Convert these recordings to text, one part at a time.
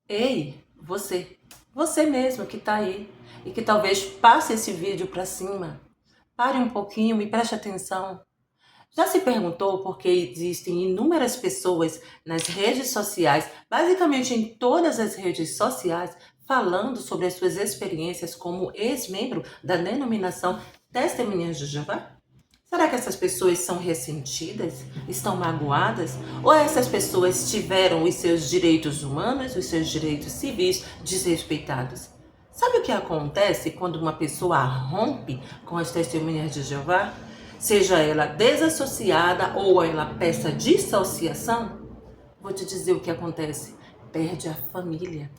Ei, você mesmo que está aí e que talvez passe esse vídeo para cima, pare um pouquinho e preste atenção. Já se perguntou por que existem inúmeras pessoas nas redes sociais, basicamente em todas as redes sociais, falando sobre as suas experiências como ex-membro da denominação Testemunhas de Jeová? Será que essas pessoas são ressentidas? Estão magoadas? Ou essas pessoas tiveram os seus direitos humanos, os seus direitos civis desrespeitados? Sabe o que acontece quando uma pessoa rompe com as testemunhas de Jeová? Seja ela desassociada ou ela peça dissociação? Vou te dizer o que acontece. Perde a família.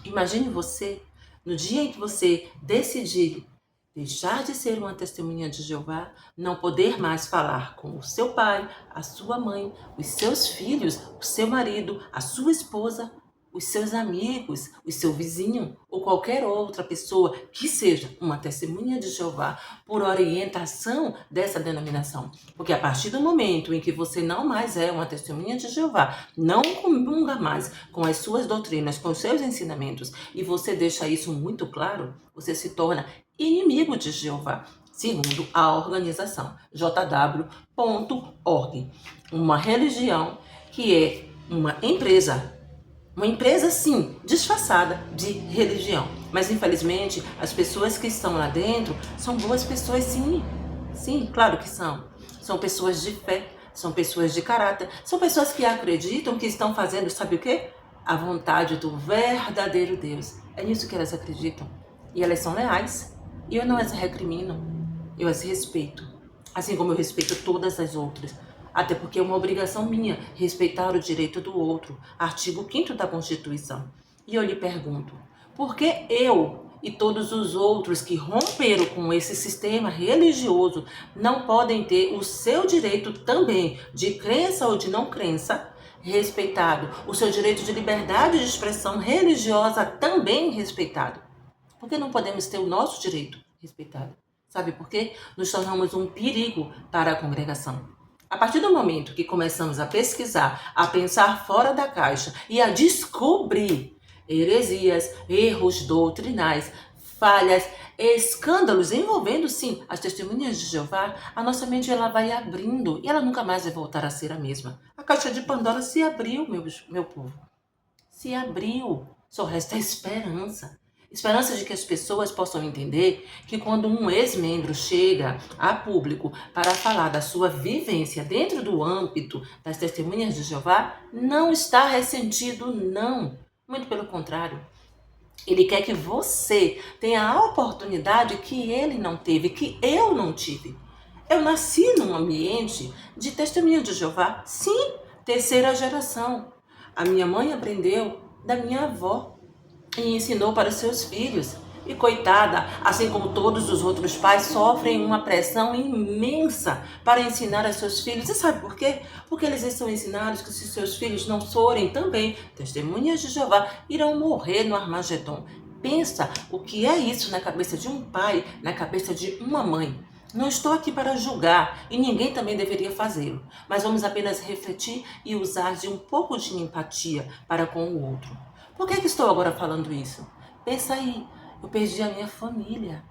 Imagine você, no dia em que você decidir deixar de ser uma testemunha de Jeová, não poder mais falar com o seu pai, a sua mãe, os seus filhos, o seu marido, a sua esposa, os seus amigos, o seu vizinho ou qualquer outra pessoa que seja uma testemunha de Jeová por orientação dessa denominação. Porque a partir do momento em que você não mais é uma testemunha de Jeová, não comunga mais com as suas doutrinas, com os seus ensinamentos, e você deixa isso muito claro, você se torna inimigo de Jeová, segundo a organização jw.org, uma religião que é uma empresa, sim, disfarçada de religião. Mas, infelizmente, as pessoas que estão lá dentro são boas pessoas, sim. Sim, claro que são. São pessoas de fé, são pessoas de caráter, são pessoas que acreditam que estão fazendo, sabe o quê? A vontade do verdadeiro Deus. É nisso que elas acreditam. E elas são leais. E eu não as recrimino, eu as respeito. Assim como eu respeito todas as outras. Até porque é uma obrigação minha respeitar o direito do outro. Artigo 5º da Constituição. E eu lhe pergunto, por que eu e todos os outros que romperam com esse sistema religioso não podem ter o seu direito também de crença ou de não crença respeitado? O seu direito de liberdade de expressão religiosa também respeitado? Por que não podemos ter o nosso direito respeitado? Sabe por quê? Nos tornamos um perigo para a congregação. A partir do momento que começamos a pesquisar, a pensar fora da caixa e a descobrir heresias, erros doutrinais, falhas, escândalos envolvendo, sim, as testemunhas de Jeová, a nossa mente ela vai abrindo e ela nunca mais vai voltar a ser a mesma. A caixa de Pandora se abriu, meu povo. Se abriu. Só resta a esperança. Esperança de que as pessoas possam entender que quando um ex-membro chega a público para falar da sua vivência dentro do âmbito das testemunhas de Jeová, não está ressentido, não. Muito pelo contrário. Ele quer que você tenha a oportunidade que ele não teve, que eu não tive. Eu nasci num ambiente de testemunha de Jeová, sim, terceira geração. A minha mãe aprendeu da minha avó e ensinou para os seus filhos. E coitada, assim como todos os outros pais, sofrem uma pressão imensa para ensinar a seus filhos. E sabe por quê? Porque eles são ensinados que se seus filhos não forem também testemunhas de Jeová, irão morrer no Armagedon. Pensa o que é isso na cabeça de um pai, na cabeça de uma mãe. Não estou aqui para julgar e ninguém também deveria fazê-lo, mas vamos apenas refletir e usar de um pouco de empatia para com o outro. Por que estou agora falando isso? Pensa aí, eu perdi a minha família,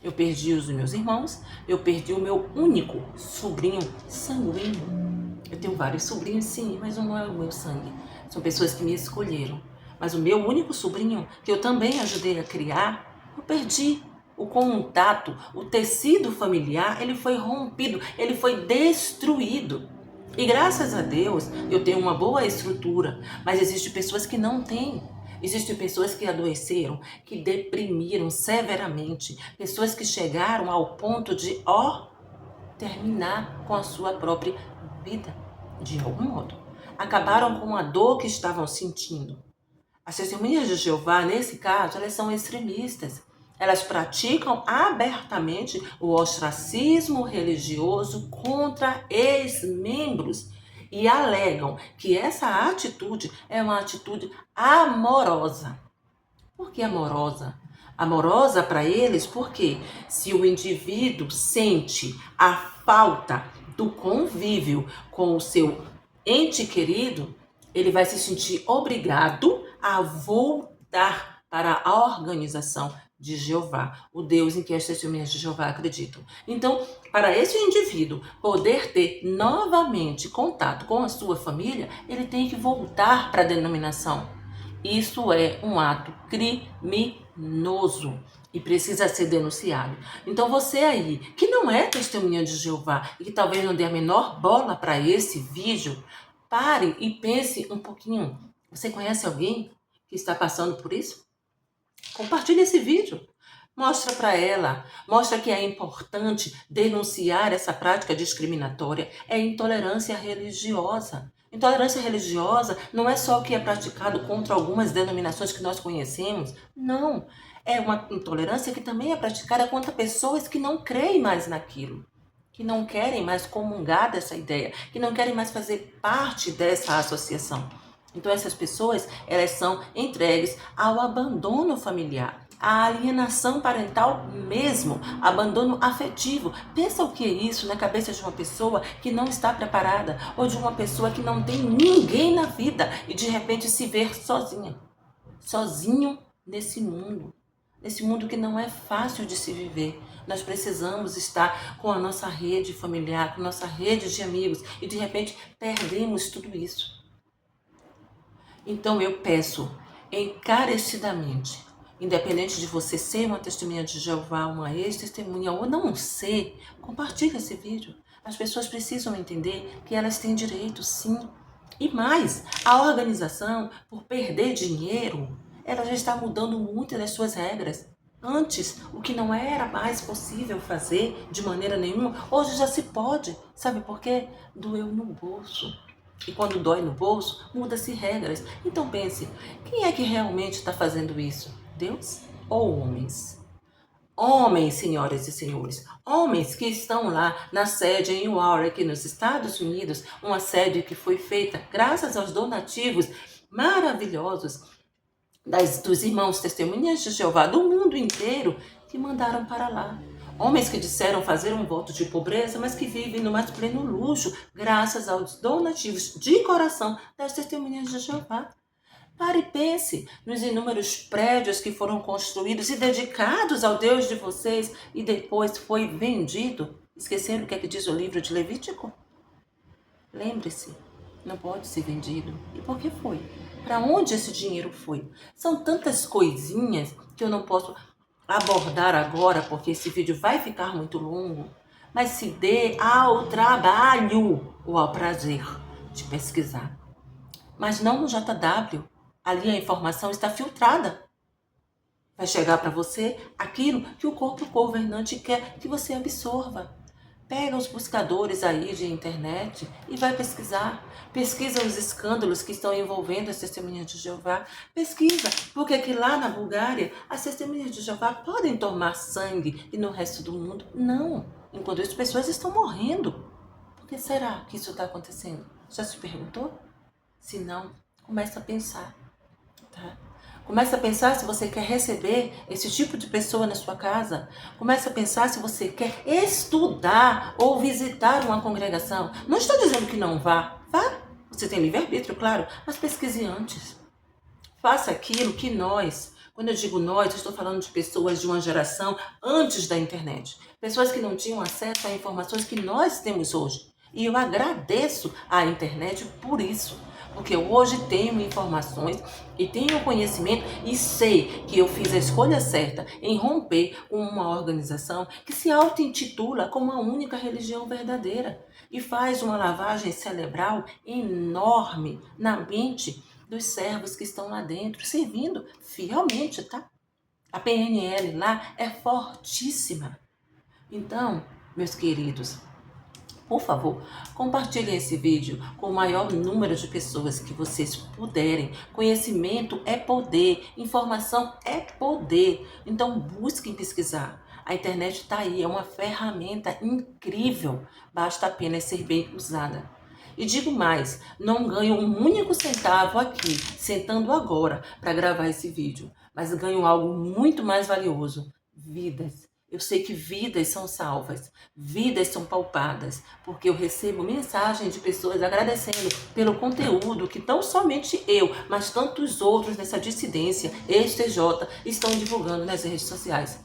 eu perdi os meus irmãos, eu perdi o meu único sobrinho sanguíneo. Eu tenho vários sobrinhos, sim, mas não é o meu sangue. São pessoas que me escolheram. Mas o meu único sobrinho, que eu também ajudei a criar, eu perdi. O contato, o tecido familiar, ele foi rompido, ele foi destruído. E graças a Deus, eu tenho uma boa estrutura, mas existem pessoas que não têm. Existem pessoas que adoeceram, que deprimiram severamente, pessoas que chegaram ao ponto de, terminar com a sua própria vida, de algum modo. Acabaram com a dor que estavam sentindo. As testemunhas de Jeová, nesse caso, elas são extremistas. Elas praticam abertamente o ostracismo religioso contra ex-membros e alegam que essa atitude é uma atitude amorosa. Por que amorosa? Amorosa para eles porque se o indivíduo sente a falta do convívio com o seu ente querido, ele vai se sentir obrigado a voltar para a organização de Jeová, o Deus em que as testemunhas de Jeová acreditam. Então, para esse indivíduo poder ter novamente contato com a sua família, ele tem que voltar para a denominação. Isso é um ato criminoso e precisa ser denunciado. Então você aí, que não é testemunha de Jeová e que talvez não dê a menor bola para esse vídeo, pare e pense um pouquinho. Você conhece alguém que está passando por isso? Compartilhe esse vídeo. Mostra para ela, mostra que é importante denunciar essa prática discriminatória, é intolerância religiosa. Intolerância religiosa não é só o que é praticado contra algumas denominações que nós conhecemos, não. É uma intolerância que também é praticada contra pessoas que não creem mais naquilo, que não querem mais comungar dessa ideia, que não querem mais fazer parte dessa associação. Então essas pessoas, elas são entregues ao abandono familiar, à alienação parental mesmo, abandono afetivo. Pensa o que é isso na cabeça de uma pessoa que não está preparada ou de uma pessoa que não tem ninguém na vida e de repente se ver sozinha, sozinho nesse mundo que não é fácil de se viver. Nós precisamos estar com a nossa rede familiar, com a nossa rede de amigos e de repente perdemos tudo isso. Então eu peço encarecidamente, independente de você ser uma testemunha de Jeová, uma ex-testemunha ou não ser, compartilhe esse vídeo. As pessoas precisam entender que elas têm direito, sim. E mais, a organização, por perder dinheiro, ela já está mudando muitas das suas regras. Antes, o que não era mais possível fazer de maneira nenhuma, hoje já se pode. Sabe por quê? Doeu no bolso. E quando dói no bolso, muda-se regras. Então pense, quem é que realmente está fazendo isso? Deus ou homens? Homens, senhoras e senhores, homens que estão lá na sede em Warwick, nos Estados Unidos, uma sede que foi feita graças aos donativos maravilhosos dos irmãos testemunhas de Jeová do mundo inteiro que mandaram para lá. Homens que disseram fazer um voto de pobreza, mas que vivem no mais pleno luxo, graças aos donativos de coração das testemunhas de Jeová. Pare e pense nos inúmeros prédios que foram construídos e dedicados ao Deus de vocês e depois foi vendido. Esqueceram o que é que diz o livro de Levítico? Lembre-se, não pode ser vendido. E por que foi? Para onde esse dinheiro foi? São tantas coisinhas que eu não posso abordar agora, porque esse vídeo vai ficar muito longo, mas se dê ao trabalho ou ao prazer de pesquisar. Mas não no JW, ali a informação está filtrada. Vai chegar para você aquilo que o corpo governante quer que você absorva. Pega os buscadores aí de internet e vai pesquisar. Pesquisa os escândalos que estão envolvendo as testemunhas de Jeová. Pesquisa, porque aqui lá na Bulgária, as testemunhas de Jeová podem tomar sangue e no resto do mundo, não. Enquanto as pessoas estão morrendo. Por que será que isso está acontecendo? Já se perguntou? Se não, começa a pensar, tá? Começa a pensar se você quer receber esse tipo de pessoa na sua casa. Começa a pensar se você quer estudar ou visitar uma congregação. Não estou dizendo que não vá. Vá. Você tem livre-arbítrio, claro, mas pesquise antes. Faça aquilo que nós, quando eu digo nós, eu estou falando de pessoas de uma geração antes da internet. Pessoas que não tinham acesso a informações que nós temos hoje. E eu agradeço à internet por isso. Porque eu hoje tenho informações e tenho conhecimento e sei que eu fiz a escolha certa em romper com uma organização que se auto-intitula como a única religião verdadeira e faz uma lavagem cerebral enorme na mente dos servos que estão lá dentro, servindo fielmente, tá? A PNL lá é fortíssima. Então, meus queridos, por favor, compartilhem esse vídeo com o maior número de pessoas que vocês puderem. Conhecimento é poder, informação é poder. Então busquem pesquisar. A internet está aí, é uma ferramenta incrível. Basta apenas ser bem usada. E digo mais, não ganho um único centavo aqui, sentando agora para gravar esse vídeo. Mas ganho algo muito mais valioso. Vidas. Eu sei que vidas são salvas, vidas são palpadas, porque eu recebo mensagem de pessoas agradecendo pelo conteúdo que não somente eu, mas tantos outros nessa dissidência ex-TJ estão divulgando nas redes sociais.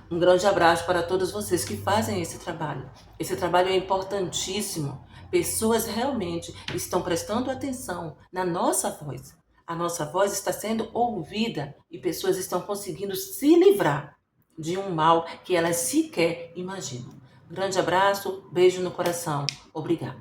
Um grande abraço para todos vocês que fazem esse trabalho. Esse trabalho é importantíssimo. Pessoas realmente estão prestando atenção na nossa voz. A nossa voz está sendo ouvida e pessoas estão conseguindo se livrar de um mal que elas sequer imaginam. Grande abraço, beijo no coração. Obrigado.